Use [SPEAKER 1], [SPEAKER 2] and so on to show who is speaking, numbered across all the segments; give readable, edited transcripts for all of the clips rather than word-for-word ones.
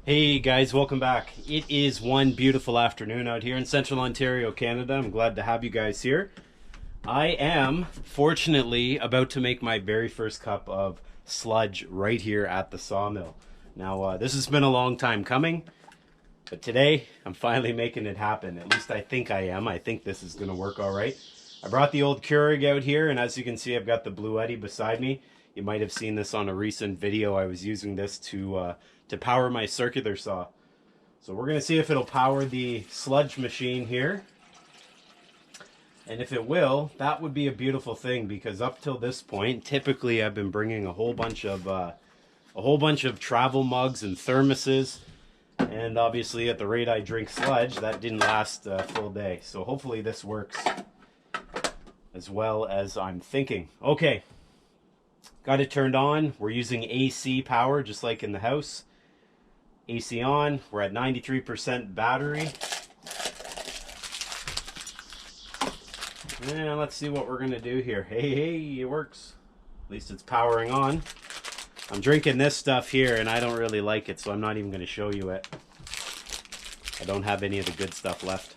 [SPEAKER 1] Hey guys, welcome back. It is one beautiful afternoon out here in central Ontario, Canada. I'm glad to have you guys here. I am fortunately about to make my very first cup of sludge right here at the sawmill. Now this has been a long time coming, but today I'm finally making it happen. At least I think I am. I think this is going to work all right. I brought the old Keurig out here, and as you can see, I've got the bluetti beside me. You might have seen this on a recent video. I was using this to power my circular saw. So we're going to see if it'll power the sludge machine here. And if it will, that would be a beautiful thing, because up till this point, typically I've been bringing a whole bunch of travel mugs and thermoses. And obviously at the rate I drink sludge, that didn't last a full day. So hopefully this works as well as I'm thinking. Okay, got it turned on. We're using AC power, just like in the house. AC on. We're at 93% battery. And let's see what we're gonna do here. Hey, it works. At least it's powering on. I'm drinking this stuff here and I don't really like it, so I'm not even gonna show you it. I don't have any of the good stuff left.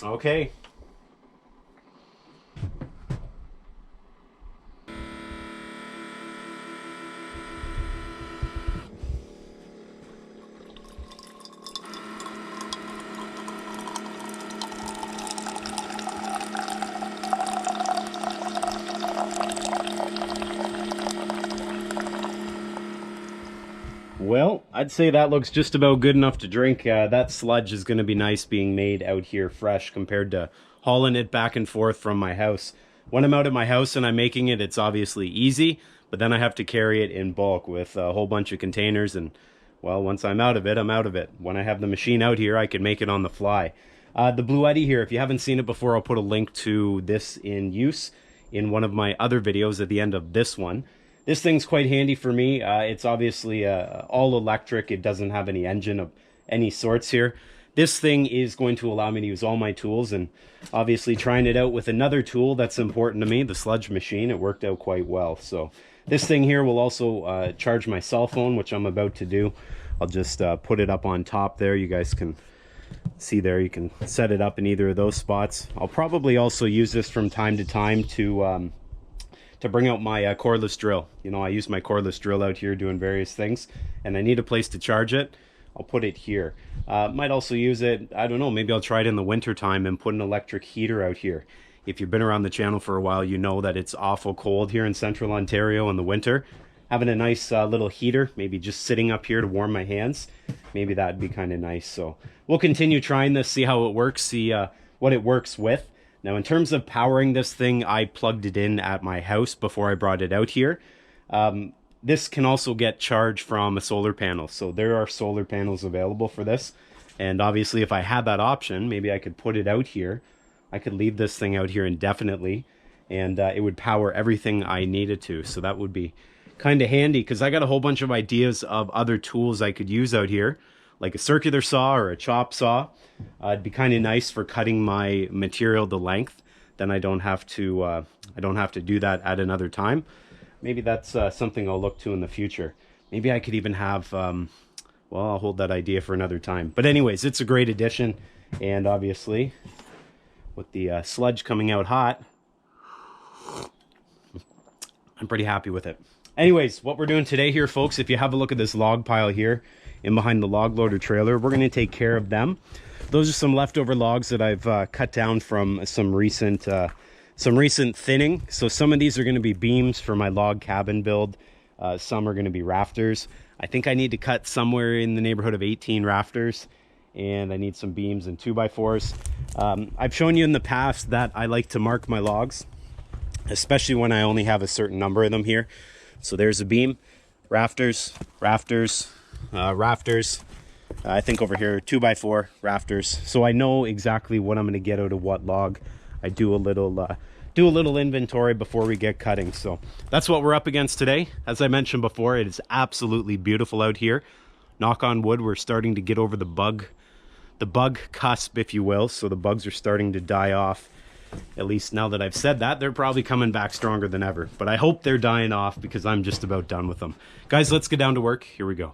[SPEAKER 1] Okay. Well, I'd say that looks just about good enough to drink. That sludge is going to be nice being made out here fresh compared to hauling it back and forth from my house. When I'm out at my house and I'm making it, it's obviously easy, but then I have to carry it in bulk with a whole bunch of containers, and well, once I'm out of it, I'm out of it. When I have the machine out here, I can make it on the fly. The bluetti here, if you haven't seen it before, I'll put a link to this in use in one of my other videos at the end of this one. This thing's quite handy for me. It's obviously all electric. It doesn't have any engine of any sorts here. This thing is going to allow me to use all my tools, and obviously trying it out with another tool that's important to me, the sludge machine, it worked out quite well. So this thing here will also charge my cell phone, which I'm about to do. I'll just put it up on top there. You guys can see there, you can set it up in either of those spots. I'll probably also use this from time to time to bring out my cordless drill. You know, I use my cordless drill out here doing various things, and I need a place to charge it. I'll put it here. Might also use it, I don't know, maybe I'll try it in the winter time and put an electric heater out here. If you've been around the channel for a while, you know that it's awful cold here in central Ontario in the winter. Having a nice little heater, maybe just sitting up here to warm my hands, maybe that'd be kind of nice. So we'll continue trying this, see how it works, see what it works with. Now, in terms of powering this thing, I plugged it in at my house before I brought it out here. This can also get charged from a solar panel. So there are solar panels available for this. And obviously, if I had that option, maybe I could put it out here. I could leave this thing out here indefinitely, and it would power everything I needed to. So that would be kind of handy, because I got a whole bunch of ideas of other tools I could use out here, like a circular saw or a chop saw. It'd be kind of nice for cutting my material to length. Then I don't have to do that at another time. Maybe that's something I'll look to in the future. Maybe I could even have, well, I'll hold that idea for another time. But anyways, it's a great addition, and obviously with the sludge coming out hot, I'm pretty happy with it. Anyways, what we're doing today here, folks, if you have a look at this log pile here in behind the log loader trailer, we're going to take care of them. Those are some leftover logs that I've cut down from some recent thinning. So some of these are going to be beams for my log cabin build. Some are going to be rafters. I think I need to cut somewhere in the neighborhood of 18 rafters, and I need some beams and 2x4s. I've shown you in the past that I like to mark my logs, especially when I only have a certain number of them here. So there's a beam, rafters, rafters, rafters. I think over here 2x4 rafters. So I know exactly what I'm going to get out of what log. I do a little inventory before we get cutting. So that's what we're up against today. As I mentioned before, it is absolutely beautiful out here. Knock on wood, we're starting to get over the bug cusp, if you will. So the bugs are starting to die off. at least now that I've said that, they're probably coming back stronger than ever. But I hope they're dying off because I'm just about done with them. Guys, let's get down to work. Here we go.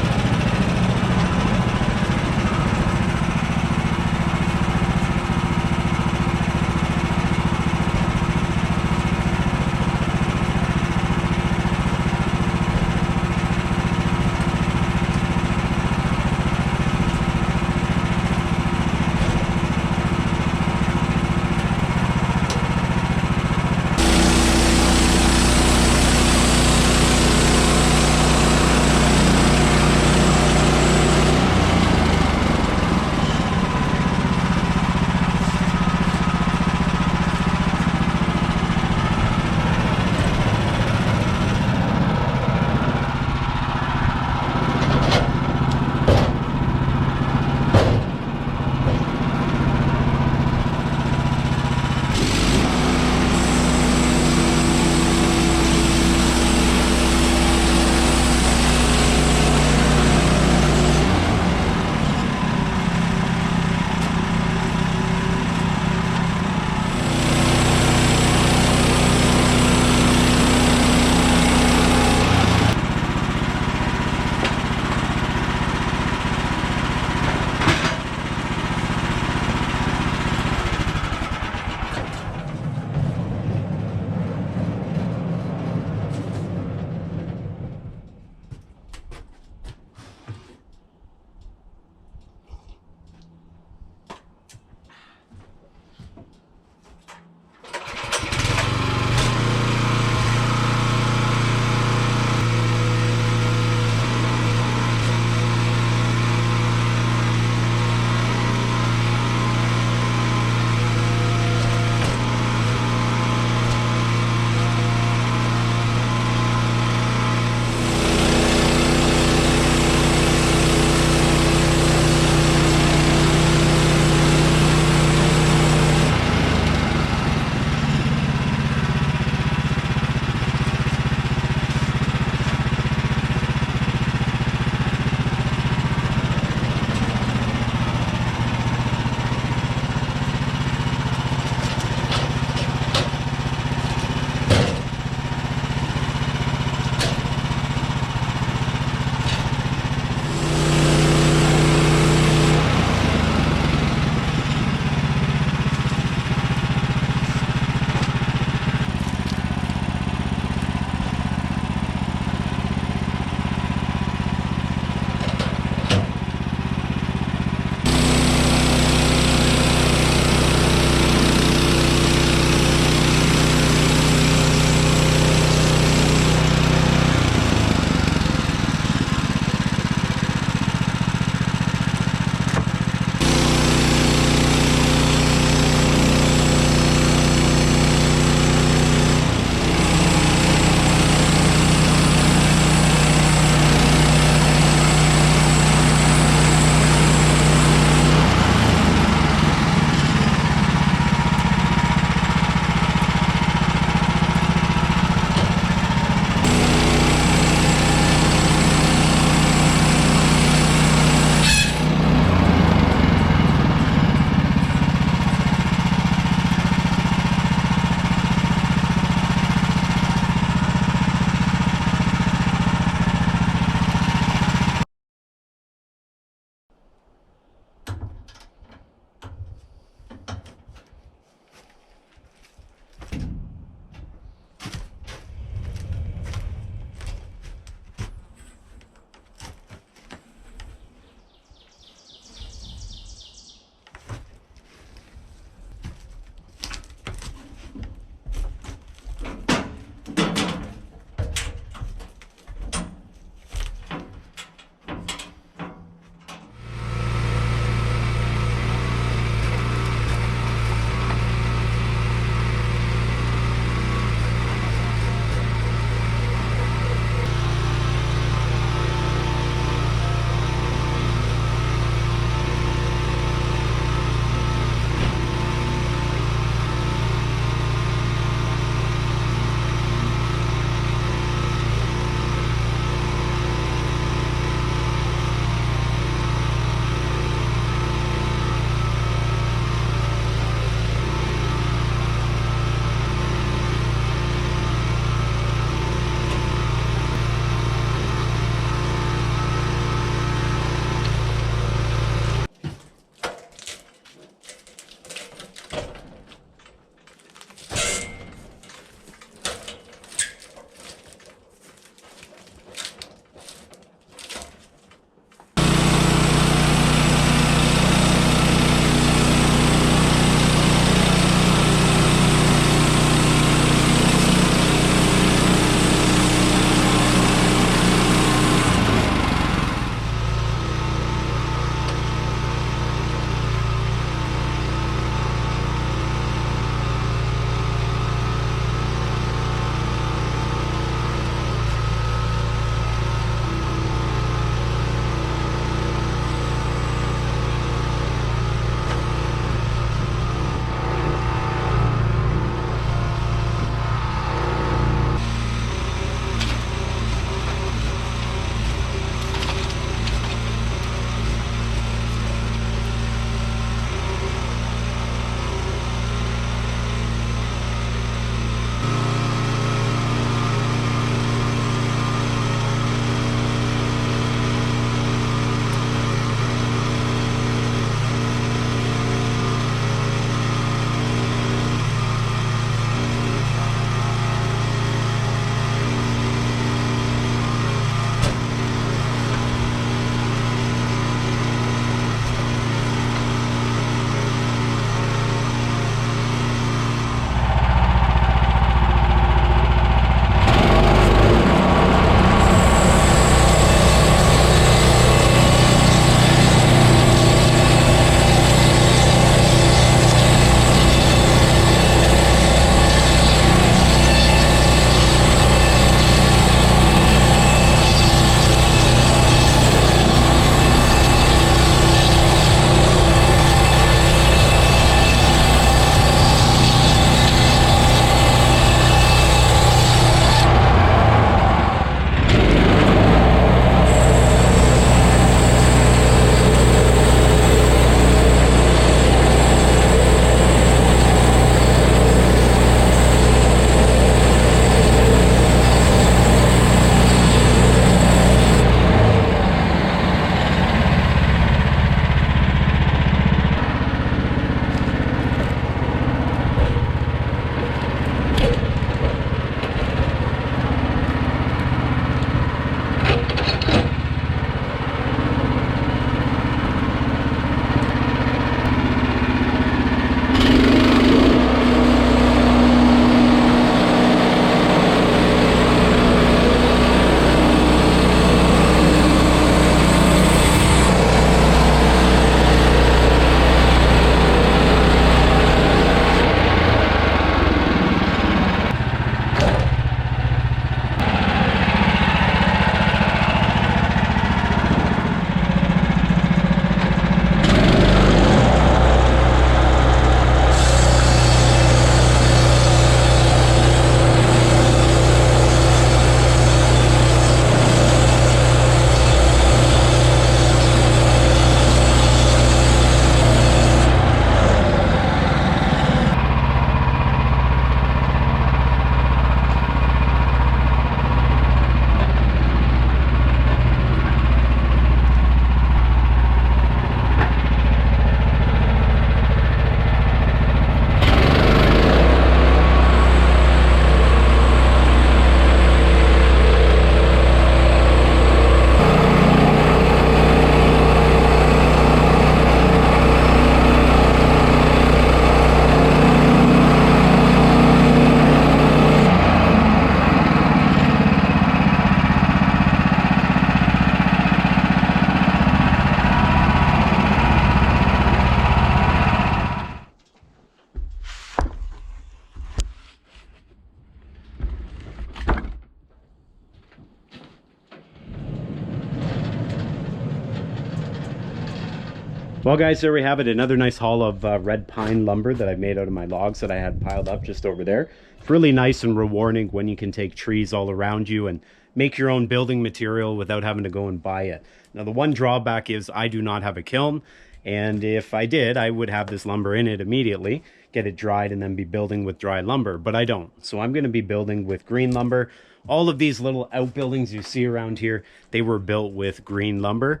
[SPEAKER 1] Well guys, there we have it, another nice haul of red pine lumber that I've made out of my logs that I had piled up just over there. It's really nice and rewarding when you can take trees all around you and make your own building material without having to go and buy it. Now the one drawback is I do not have a kiln, and if I did, I would have this lumber in it immediately, get it dried, and then be building with dry lumber, but I don't. So I'm going to be building with green lumber. All of these little outbuildings you see around here, they were built with green lumber.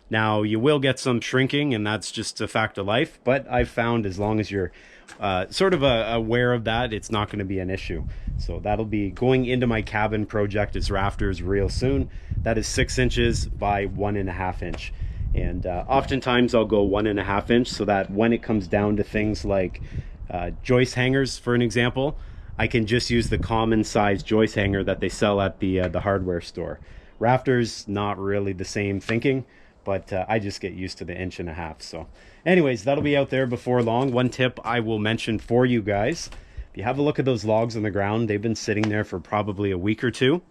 [SPEAKER 1] Now, you will get some shrinking, and that's just a fact of life, but I've found as long as you're sort of aware of that, it's not going to be an issue. So that'll be going into my cabin project as rafters real soon. That is 6 inches by 1.5 inch. And oftentimes I'll go 1.5 inch so that when it comes down to things like joist hangers, for an example, I can just use the common size joist hanger that they sell at the hardware store. Rafters, not really the same thinking, but I just get used to the 1.5 inches. So anyways, that'll be out there before long. One tip I will mention for you guys, if you have a look at those logs on the ground, they've been sitting there for probably a week or two.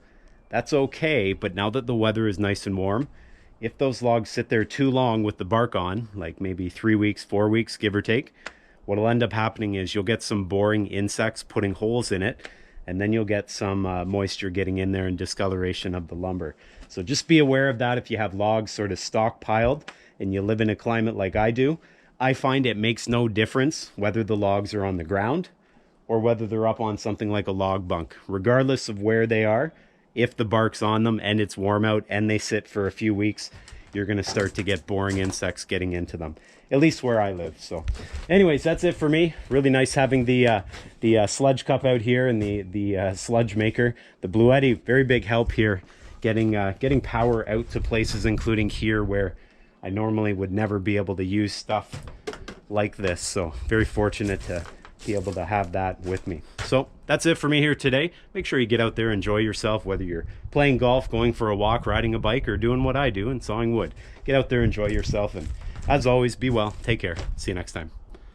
[SPEAKER 1] That's okay, but now that the weather is nice and warm, if those logs sit there too long with the bark on, like maybe 3 weeks, 4 weeks, give or take, what'll end up happening is you'll get some boring insects putting holes in it, and then you'll get some moisture getting in there and discoloration of the lumber. So just be aware of that if you have logs sort of stockpiled and you live in a climate like I do. I find it makes no difference whether the logs are on the ground or whether they're up on something like a log bunk. Regardless of where they are, if the bark's on them and it's warm out and they sit for a few weeks, you're going to start to get boring insects getting into them, at least where I live. So anyways, that's it for me. Really nice having the sludge cup out here and the sludge maker. The bluetti, very big help here, getting power out to places, including here where I normally would never be able to use stuff like this. So very fortunate to be able to have that with me. So that's it for me here today. Make sure you get out there, enjoy yourself, whether you're playing golf, going for a walk, riding a bike, or doing what I do and sawing wood. Get out there, enjoy yourself, and as always, be well, take care, see you next time.